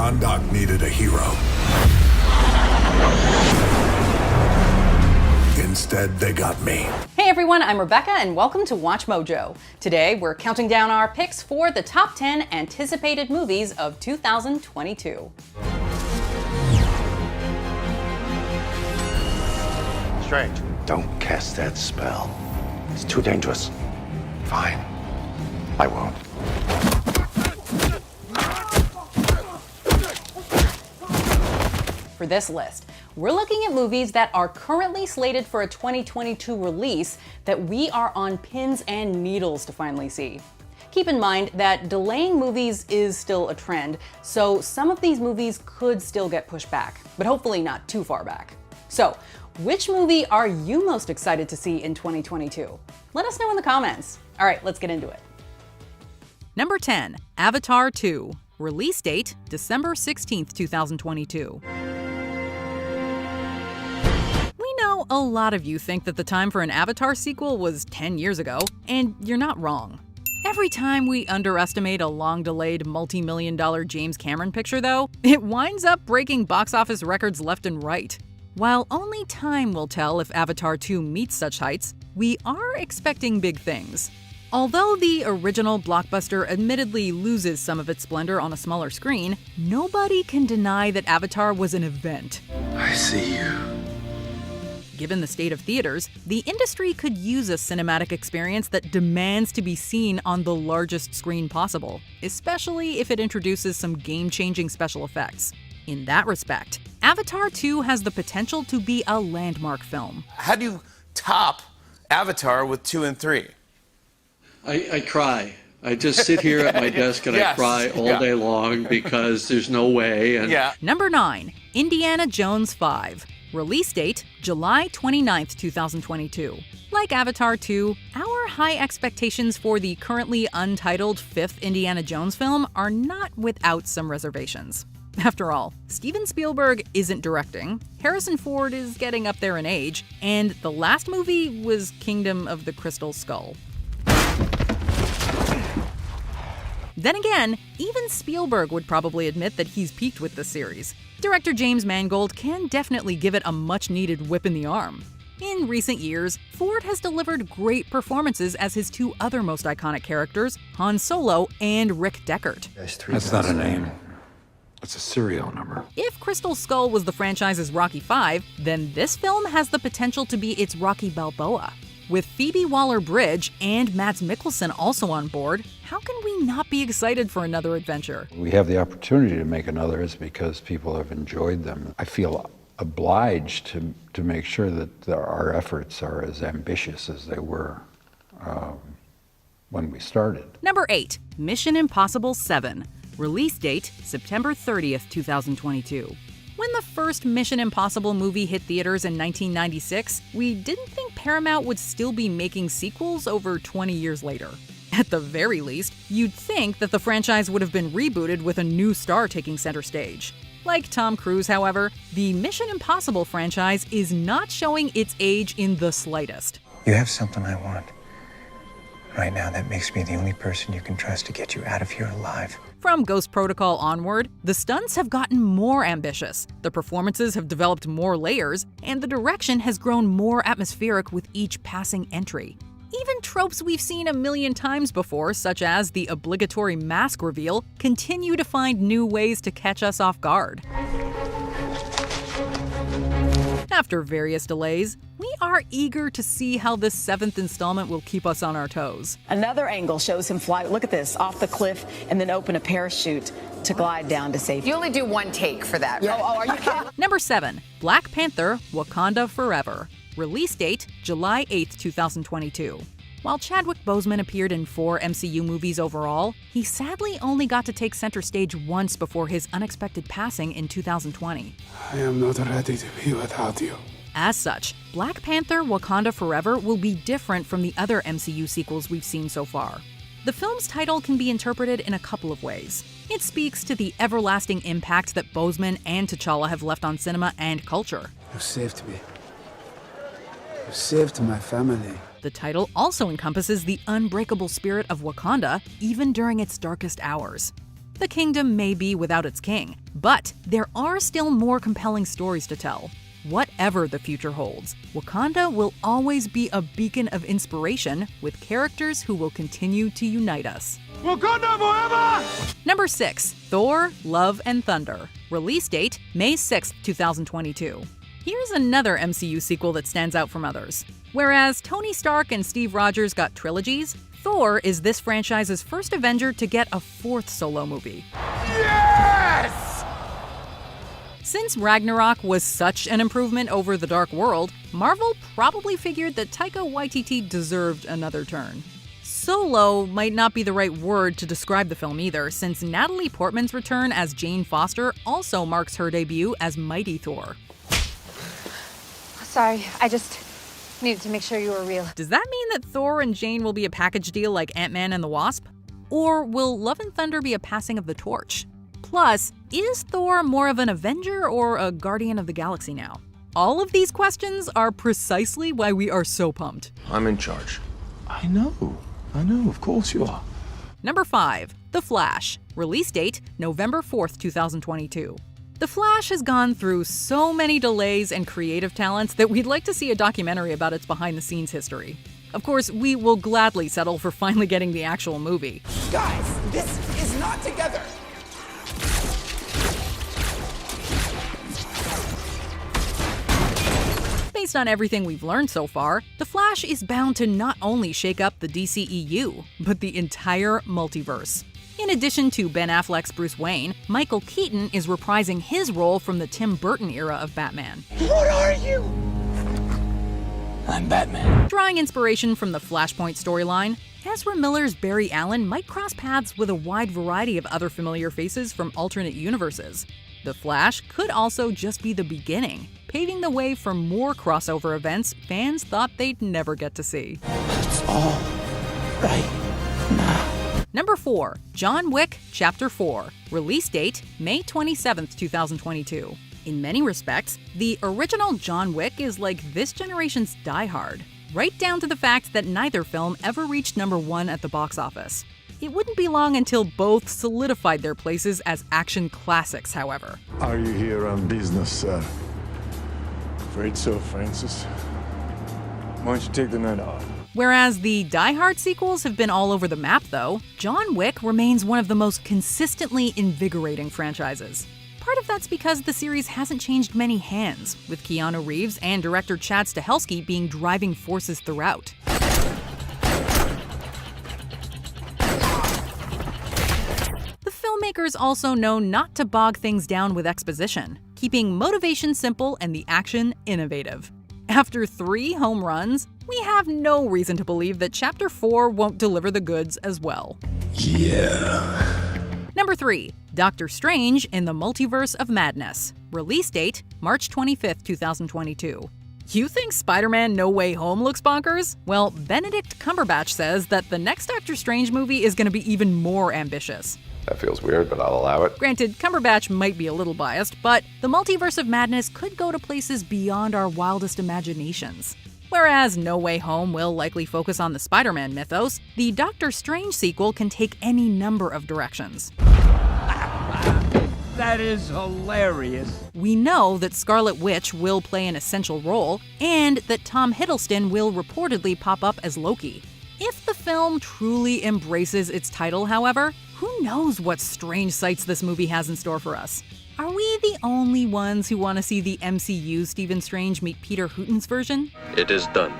Kahndaq needed a hero. Instead, they got me. Hey everyone, I'm Rebecca and welcome to Watch Mojo. Today, we're counting down our picks for the top 10 anticipated movies of 2022. Strange. Don't cast that spell. It's too dangerous. Fine. I won't. For this list, we're looking at movies that are currently slated for a 2022 release that we are on pins and needles to finally see. Keep in mind that delaying movies is still a trend, so some of these movies could still get pushed back, but hopefully not too far back. So, which movie are you most excited to see in 2022? Let us know in the comments. All right, let's get into it. Number 10, Avatar 2. Release date, December 16th, 2022. We know a lot of you think that the time for an Avatar sequel was 10 years ago, and you're not wrong. Every time we underestimate a long-delayed multi-million-dollar James Cameron picture, though, it winds up breaking box office records left and right. While only time will tell if Avatar 2 meets such heights, we are expecting big things. Although the original blockbuster admittedly loses some of its splendor on a smaller screen, nobody can deny that Avatar was an event. I see you. Given the state of theaters, the industry could use a cinematic experience that demands to be seen on the largest screen possible, especially if it introduces some game-changing special effects. In that respect, Avatar 2 has the potential to be a landmark film. How do you top Avatar with 2 and 3? I cry. I just sit here at my desk and Yes. I cry all day long because there's no way. And Number 9, Indiana Jones 5. Release date, July 29th, 2022. Like Avatar 2, our high expectations for the currently untitled 5th Indiana Jones film are not without some reservations. After all, Steven Spielberg isn't directing, Harrison Ford is getting up there in age, and the last movie was Kingdom of the Crystal Skull. Then again, even Spielberg would probably admit that he's peaked with this series. Director James Mangold can definitely give it a much-needed whip in the arm. In recent years, Ford has delivered great performances as his two other most iconic characters, Han Solo and Rick Deckard. That's not a name. It's a serial number. If Crystal Skull was the franchise's Rocky V, then this film has the potential to be its Rocky Balboa. With Phoebe Waller-Bridge and Mads Mikkelsen also on board, how can we not be excited for another adventure? We have the opportunity to make another is because people have enjoyed them. I feel obliged to make sure that our efforts are as ambitious as they were when we started. Number 8, Mission Impossible 7. Release date, September 30th, 2022. When the first Mission Impossible movie hit theaters in 1996, we didn't think Paramount would still be making sequels over 20 years later. At the very least, you'd think that the franchise would have been rebooted with a new star taking center stage. Like Tom Cruise, however, the Mission Impossible franchise is not showing its age in the slightest. You have something I want. Right now, that makes me the only person you can trust to get you out of here alive. From Ghost Protocol onward, the stunts have gotten more ambitious, the performances have developed more layers, and the direction has grown more atmospheric with each passing entry. Even tropes we've seen a million times before, such as the obligatory mask reveal, continue to find new ways to catch us off guard. After various delays, we are eager to see how this 7th installment will keep us on our toes. Another angle shows him fly, look at this, off the cliff and then open a parachute to glide down to safety. You only do one take for that, right? Oh, are you kidding? Number 7, Black Panther: Wakanda Forever. Release date, July 8th, 2022. While Chadwick Boseman appeared in 4 MCU movies overall, he sadly only got to take center stage once before his unexpected passing in 2020. I am not ready to be without you. As such, Black Panther: Wakanda Forever will be different from the other MCU sequels we've seen so far. The film's title can be interpreted in a couple of ways. It speaks to the everlasting impact that Boseman and T'Challa have left on cinema and culture. You saved me. You saved my family. The title also encompasses the unbreakable spirit of Wakanda, even during its darkest hours. The kingdom may be without its king, but there are still more compelling stories to tell. Whatever the future holds, Wakanda will always be a beacon of inspiration with characters who will continue to unite us. Wakanda forever! Number 6. Thor: Love and Thunder. Release date, May 6, 2022. Here's another MCU sequel that stands out from others. Whereas Tony Stark and Steve Rogers got trilogies, Thor is this franchise's first Avenger to get a 4th solo movie. Yes! Since Ragnarok was such an improvement over The Dark World, Marvel probably figured that Taika Waititi deserved another turn. Solo might not be the right word to describe the film either, since Natalie Portman's return as Jane Foster also marks her debut as Mighty Thor. Sorry, I just needed to make sure you were real. Does that mean that Thor and Jane will be a package deal like Ant-Man and the Wasp? Or will Love and Thunder be a passing of the torch? Plus, is Thor more of an Avenger or a Guardian of the Galaxy now? All of these questions are precisely why we are so pumped. I'm in charge. I know, of course you are. Number 5. The Flash. Release date, November 4th, 2022. The Flash has gone through so many delays and creative talents that we'd like to see a documentary about its behind-the-scenes history. Of course, we will gladly settle for finally getting the actual movie. Guys, this is not together. Based on everything we've learned so far, The Flash is bound to not only shake up the DCEU, but the entire multiverse. In addition to Ben Affleck's Bruce Wayne, Michael Keaton is reprising his role from the Tim Burton era of Batman. What are you? I'm Batman. Drawing inspiration from the Flashpoint storyline, Ezra Miller's Barry Allen might cross paths with a wide variety of other familiar faces from alternate universes. The Flash could also just be the beginning, paving the way for more crossover events fans thought they'd never get to see. It's all right now. Number 4. John Wick Chapter 4. Release date, May 27th, 2022. In many respects, the original John Wick is like this generation's Die Hard, right down to the fact that neither film ever reached number 1 at the box office. It wouldn't be long until both solidified their places as action classics, however. Are you here on business, sir? Afraid so, Francis. Why don't you take the night off? Whereas the Die Hard sequels have been all over the map, though, John Wick remains one of the most consistently invigorating franchises. Part of that's because the series hasn't changed many hands, with Keanu Reeves and director Chad Stahelski being driving forces throughout. The filmmakers also know not to bog things down with exposition, keeping motivation simple and the action innovative. After 3 home runs, we have no reason to believe that Chapter 4 won't deliver the goods as well. Yeah. Number 3. Doctor Strange in the Multiverse of Madness. Release date, March 25th, 2022. You think Spider-Man No Way Home looks bonkers? Well, Benedict Cumberbatch says that the next Doctor Strange movie is going to be even more ambitious. That feels weird, but I'll allow it. Granted, Cumberbatch might be a little biased, but the Multiverse of Madness could go to places beyond our wildest imaginations. Whereas No Way Home will likely focus on the Spider-Man mythos, the Doctor Strange sequel can take any number of directions. That is hilarious. We know that Scarlet Witch will play an essential role, and that Tom Hiddleston will reportedly pop up as Loki. If the film truly embraces its title, however, who knows what strange sights this movie has in store for us? Are we the only ones who want to see the MCU Stephen Strange meet Peter Hooton's version? It is done.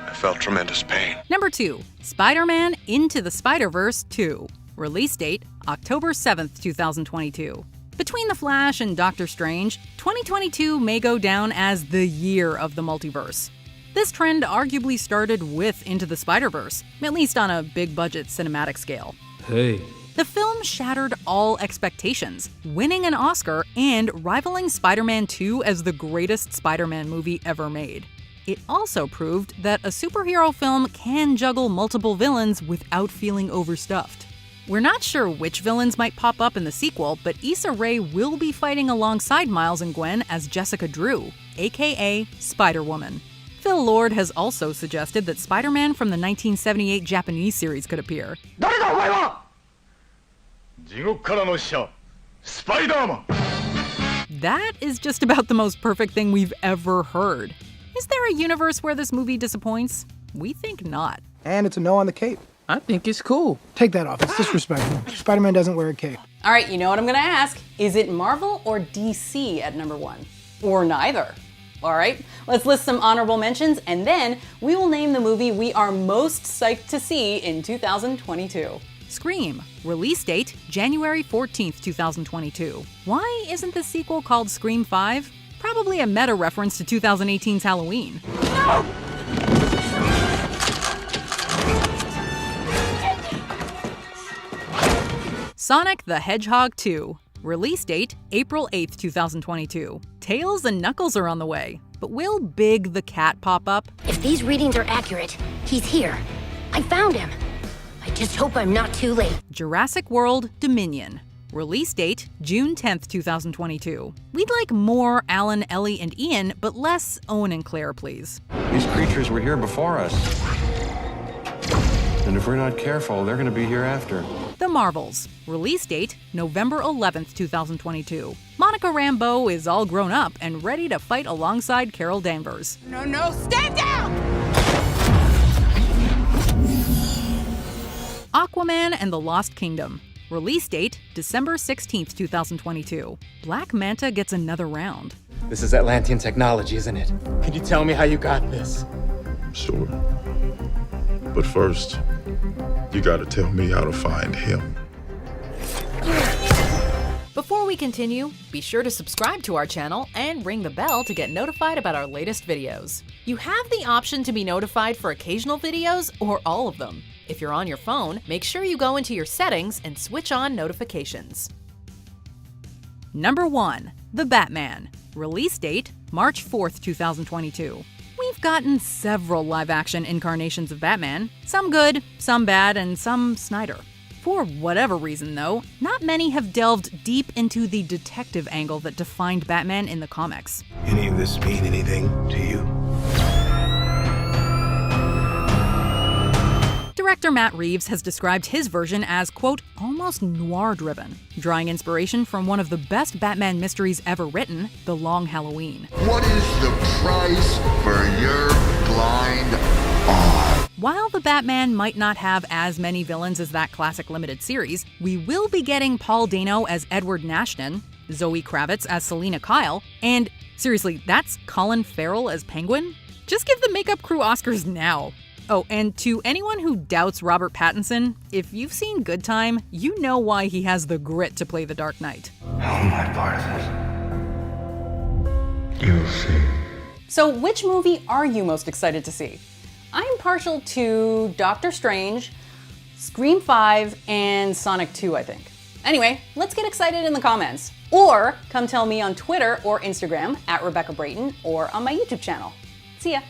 I felt tremendous pain. Number 2. Spider-Man Into the Spider-Verse 2. Release date, October 7th, 2022. Between The Flash and Doctor Strange, 2022 may go down as the year of the multiverse. This trend arguably started with Into the Spider-Verse, at least on a big-budget cinematic scale. Hey. The film shattered all expectations, winning an Oscar and rivaling Spider-Man 2 as the greatest Spider-Man movie ever made. It also proved that a superhero film can juggle multiple villains without feeling overstuffed. We're not sure which villains might pop up in the sequel, but Issa Rae will be fighting alongside Miles and Gwen as Jessica Drew, aka Spider-Woman. Phil Lord has also suggested that Spider-Man from the 1978 Japanese series could appear. That is just about the most perfect thing we've ever heard. Is there a universe where this movie disappoints? We think not. And it's a no on the cape. I think it's cool. Take that off. It's disrespectful. Spider-Man doesn't wear a cape. All right, you know what I'm gonna ask? Is it Marvel or DC at number 1? Or neither? All right, let's list some honorable mentions, and then we will name the movie we are most psyched to see in 2022. Scream. Release date, January 14th, 2022. Why isn't the sequel called Scream 5? Probably a meta reference to 2018's Halloween. No! Sonic the Hedgehog 2. Release date, April 8th, 2022. Tails and Knuckles are on the way, but will Big the Cat pop up? If these readings are accurate, he's here. I found him. I just hope I'm not too late. Jurassic World Dominion. Release date, June 10th, 2022. We'd like more Alan, Ellie, and Ian, but less Owen and Claire, please. These creatures were here before us. And if we're not careful, they're going to be here after. The Marvels. Release date, November 11th, 2022. Monica Rambeau is all grown up and ready to fight alongside Carol Danvers. No, stand down! Aquaman and the Lost Kingdom. Release date, December 16th, 2022. Black Manta gets another round. This is Atlantean technology, isn't it? Can you tell me how you got this? Sure. But first, you gotta tell me how to find him. Before we continue, be sure to subscribe to our channel and ring the bell to get notified about our latest videos. You have the option to be notified for occasional videos or all of them. If you're on your phone, make sure you go into your settings and switch on notifications. Number 1. The Batman. Release date, March 4th, 2022. We've gotten several live-action incarnations of Batman. Some good, some bad, and some Snyder. For whatever reason, though, not many have delved deep into the detective angle that defined Batman in the comics. Any of this mean anything to you? Director Matt Reeves has described his version as, quote, almost noir-driven, drawing inspiration from one of the best Batman mysteries ever written, The Long Halloween. What is the price for your blind eye? While the Batman might not have as many villains as that classic limited series, we will be getting Paul Dano as Edward Nashton, Zoe Kravitz as Selina Kyle, and seriously, that's Colin Farrell as Penguin? Just give the makeup crew Oscars now. Oh, and to anyone who doubts Robert Pattinson, if you've seen Good Time, you know why he has the grit to play the Dark Knight. How am I part of this? You'll see. So which movie are you most excited to see? I'm partial to Doctor Strange, Scream 5, and Sonic 2, I think. Anyway, let's get excited in the comments. Or come tell me on Twitter or Instagram @Rebecca Brayton or on my YouTube channel. See ya!